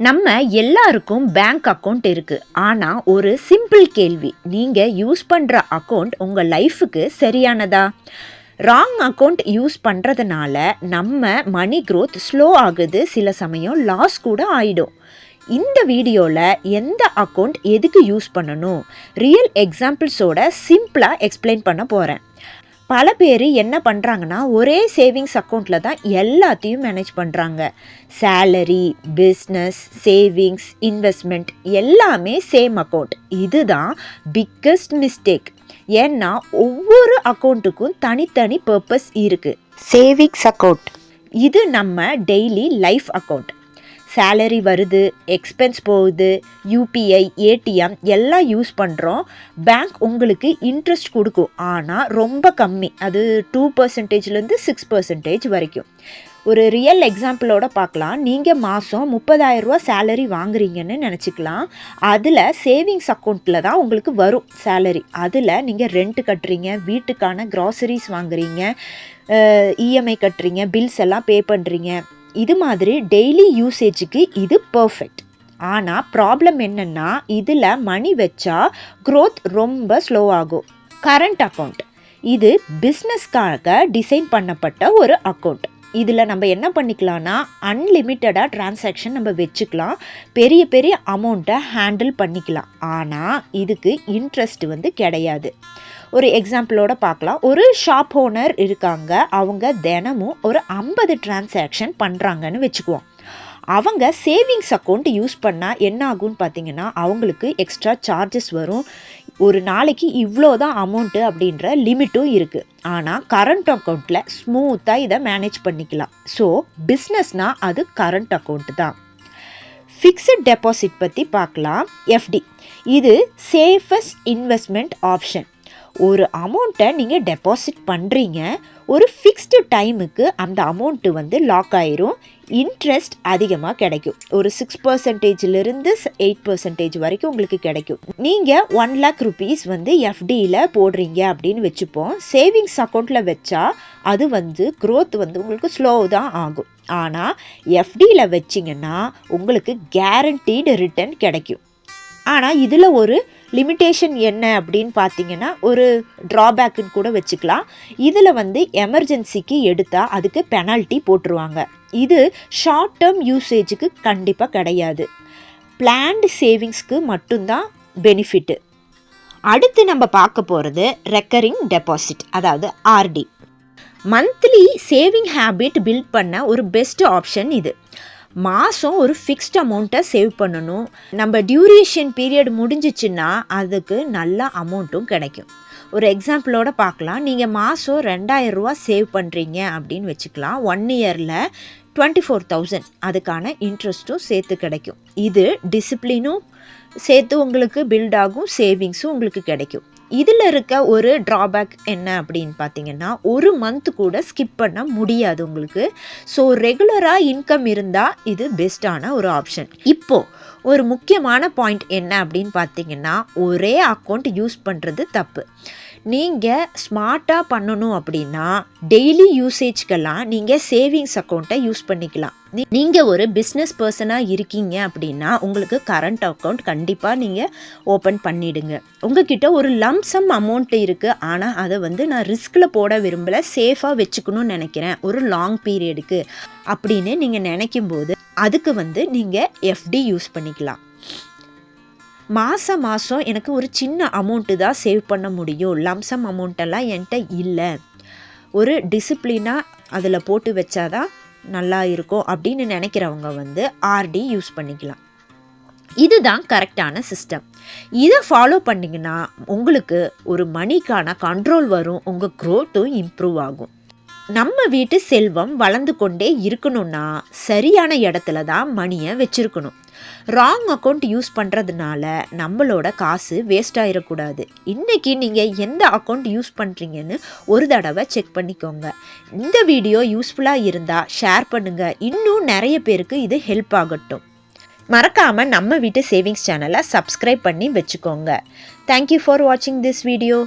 நம்ம எல்லாருக்கும் bank account இருக்கு. ஆனா ஒரு சிம்பிள் கேள்வி, நீங்க யூஸ் பண்ற அக்கௌண்ட் உங்க லைஃபுக்கு சரியானதா? ராங் அக்கௌண்ட் யூஸ் பண்றதுனால நம்ம மணி growth ஸ்லோ ஆகுது, சில சமயம் லாஸ் கூட ஆயிடும். இந்த வீடியோல எந்த அக்கௌண்ட் எதுக்கு யூஸ் பண்ணணும், ரியல் எக்ஸாம்பிள்ஸோட சிம்பிளா எக்ஸ்பிளைன் பண்ண போறேன். பல பேர் என்ன பண்ணுறாங்கன்னா, ஒரே சேவிங்ஸ் அக்கௌண்ட்டில் தான் எல்லாத்தையும் மேனேஜ் பண்ணுறாங்க. சேலரி, பிஸ்னஸ், சேவிங்ஸ், இன்வெஸ்ட்மெண்ட் எல்லாமே சேம் அக்கௌண்ட். இதுதான் பிக்கஸ்ட் மிஸ்டேக். ஏன்னா ஒவ்வொரு அக்கௌண்ட்டுக்கும் தனித்தனி பர்பஸ் இருக்குது. சேவிங்ஸ் அக்கௌண்ட் இது நம்ம டெய்லி லைஃப் அக்கௌண்ட். சேலரி வருது, எக்ஸ்பென்ஸ் போகுது, யூபிஐ, ஏடிஎம் எல்லாம் யூஸ் பண்ணுறோம். பேங்க் உங்களுக்கு இன்ட்ரெஸ்ட் கொடுக்கும், ஆனால் ரொம்ப கம்மி. அது 2%லேருந்து 6% வரைக்கும். ஒரு ரியல் எக்ஸாம்பிளோட பார்க்கலாம். நீங்கள் மாதம் 30,000 ரூபா சேலரி வாங்குறீங்கன்னு நினச்சிக்கலாம். அதில் சேவிங்ஸ் அக்கௌண்ட்டில் தான் உங்களுக்கு வரும் சேலரி. அதில் நீங்கள் ரெண்ட் கட்டுறீங்க, வீட்டுக்கான க்ராசரிஸ் வாங்குறீங்க, இஎம்ஐ கட்டுறீங்க, பில்ஸ் எல்லாம் பே பண்ணுறீங்க. இது மாதிரி டெய்லி யூசேஜுக்கு இது பர்ஃபெக்ட். ஆனால் ப்ராப்ளம் என்னென்னா, இதில் மணி வச்சா க்ரோத் ரொம்ப ஸ்லோ ஆகும். கரண்ட் அக்கௌண்ட் இது பிஸ்னஸ்க்காக டிசைன் பண்ணப்பட்ட ஒரு அக்கௌண்ட். இதில் நம்ம என்ன பண்ணிக்கலாம்னா, அன்லிமிட்டடாக டிரான்சாக்ஷன் நம்ம வச்சுக்கலாம், பெரிய பெரிய அமௌண்ட்டை ஹேண்டில் பண்ணிக்கலாம். ஆனால் இதுக்கு இன்ட்ரெஸ்ட் கிடையாது. ஒரு எக்ஸாம்பிளோட பார்க்கலாம். ஒரு ஷாப் ஓனர் இருக்காங்க. அவங்க தினமும் ஒரு 50 டிரான்சாக்ஷன் பண்ணுறாங்கன்னு வச்சுக்குவோம். அவங்க சேவிங்ஸ் அக்கௌண்ட் யூஸ் பண்ணால் என்ன ஆகும்னு பார்த்தீங்கன்னா, அவங்களுக்கு எக்ஸ்ட்ரா சார்ஜஸ் வரும். ஒரு நாளைக்கு இவ்வளோ தான் அமௌண்ட்டு அப்படின்ற லிமிட்டும் இருக்குது. ஆனால் கரண்ட் அக்கௌண்ட்டில் ஸ்மூத்தாக இதை மேனேஜ் பண்ணிக்கலாம். ஸோ பிஸ்னஸ்னால் அது கரண்ட் அக்கௌண்ட் தான். ஃபிக்ஸட் டெபாசிட் பற்றி பார்க்கலாம். எஃப்டி இது சேஃபஸ்ட் இன்வெஸ்ட்மெண்ட் ஆப்ஷன். ஒரு அமௌண்ட்டை நீங்கள் டெபாசிட் பண்ணுறீங்க, ஒரு ஃபிக்ஸ்டு டைமுக்கு அந்த அமௌண்ட்டு லாக் ஆயிரும். இன்ட்ரெஸ்ட் அதிகமாக கிடைக்கும். ஒரு 6%லேருந்து 8% வரைக்கும் உங்களுக்கு கிடைக்கும். நீங்கள் 1 lakh rupees எஃப்டியில் போடுறீங்க அப்படின்னு வச்சுப்போம். சேவிங்ஸ் அக்கௌண்ட்டில் வச்சா அது க்ரோத் உங்களுக்கு ஸ்லோ தான் ஆகும். ஆனால் எஃப்டியில் வச்சிங்கன்னா உங்களுக்கு கேரண்டீடு ரிட்டர்ன் கிடைக்கும். ஆனால் இதில் ஒரு லிமிட்டேஷன் என்ன அப்படின்னு பார்த்தீங்கன்னா, ஒரு ட்ராபேக்குன்னு கூட வச்சுக்கலாம். இதில் எமர்ஜென்சிக்கு எடுத்தால் அதுக்கு பெனால்ட்டி போட்டுருவாங்க. இது ஷார்ட் டேர்ம் யூசேஜுக்கு கண்டிப்பாக கிடையாது. பிளான்டு சேவிங்ஸ்க்கு மட்டும்தான் பெனிஃபிட்டு. அடுத்து நம்ம பார்க்க போகிறது ரெக்கரிங் டெபாசிட், அதாவது RD. Monthly saving habit build பண்ண ஒரு பெஸ்ட் ஆப்ஷன் இது. மாதம் ஒரு ஃபிக்ஸ்ட் அமௌண்ட்டை சேவ் பண்ணணும். நம்ம டியூரேஷன் பீரியட் முடிஞ்சிச்சுன்னா அதுக்கு நல்ல அமௌண்ட்டும் கிடைக்கும். ஒரு எக்ஸாம்பிளோட பார்க்கலாம். நீங்கள் மாதம் 2,000 ரூபா சேவ் பண்ணுறீங்க அப்படின்னு வச்சுக்கலாம். 1 இயரில் 24,000 அதுக்கான இன்ட்ரெஸ்ட்டும் சேர்த்து கிடைக்கும். இது டிசிப்ளினும் சேர்த்து உங்களுக்கு பில்ட் ஆகும், சேவிங்ஸும் உங்களுக்கு கிடைக்கும். இதில் இருக்க ஒரு ட்ராபேக் என்ன அப்படின்னு பார்த்தீங்கன்னா, ஒரு மந்த் கூட ஸ்கிப் பண்ண முடியாது உங்களுக்கு. ஸோ ரெகுலராக இன்கம் இருந்தால் இது பெஸ்ட்டான ஒரு ஆப்ஷன். இப்போது ஒரு முக்கியமான பாயிண்ட் என்ன அப்படின்னு பார்த்தீங்கன்னா, ஒரே அக்கௌண்ட் யூஸ் பண்ணுறது தப்பு. நீங்கள் ஸ்மார்ட்டாக பண்ணணும் அப்படின்னா டெய்லி யூசேஜ்க்கெல்லாம் நீங்கள் சேவிங்ஸ் அக்கௌண்ட்டை யூஸ் பண்ணிக்கலாம். நீங்கள் ஒரு பிஸ்னஸ் பர்சனாக இருக்கீங்க அப்படின்னா உங்களுக்கு கரண்ட் அக்கௌண்ட் கண்டிப்பாக நீங்கள் ஓப்பன் பண்ணிவிடுங்க. உங்ககிட்ட ஒரு லம்சம் அமௌண்ட் இருக்குது, ஆனால் அதை நான் ரிஸ்கில் போட விரும்பலை, சேஃபாக வச்சுக்கணும்னு நினைக்கிறேன் ஒரு லாங் பீரியடுக்கு அப்படின்னு நீங்கள் நினைக்கும்போது அதுக்கு நீங்கள் எஃப்டி யூஸ் பண்ணிக்கலாம். மாதம் எனக்கு ஒரு சின்ன அமௌண்ட்டு தான் சேவ் பண்ண முடியும், லம்சம் அமௌண்ட்டெல்லாம் என்கிட்ட இல்லை, ஒரு டிசிப்ளினாக அதில் போட்டு வச்சாதான் நல்லா இருக்கும் அப்படின்னு நினைக்கிறவங்க ஆர்டி யூஸ் பண்ணிக்கலாம். இதுதான் கரெக்டான சிஸ்டம். இதை ஃபாலோ பண்ணிங்கன்னா உங்களுக்கு ஒரு மணிக்கான கண்ட்ரோல் வரும், உங்கள் க்ரோத்தும் இம்ப்ரூவ் ஆகும். நம்ம வீட்டு செல்வம் வளர்ந்து கொண்டே இருக்கணும்னா சரியான இடத்துல தான் மணியை வச்சுருக்கணும். ராங் அக்கௌண்ட் யூஸ் பண்ணுறதுனால நம்மளோட காசு வேஸ்ட் ஆகிடக்கூடாது. இன்றைக்கி நீங்கள் எந்த அக்கௌண்ட் யூஸ் பண்ணுறீங்கன்னு ஒரு தடவை செக் பண்ணிக்கோங்க. இந்த வீடியோ யூஸ்ஃபுல்லாக இருந்தால் ஷேர் பண்ணுங்கள், இன்னும் நிறைய பேருக்கு இது ஹெல்ப் ஆகட்டும். மறக்காமல் நம்ம வீட்டு சேவிங்ஸ் சேனலை சப்ஸ்கிரைப் பண்ணி வச்சுக்கோங்க. தேங்க்யூ ஃபார் வாட்சிங் திஸ் வீடியோ.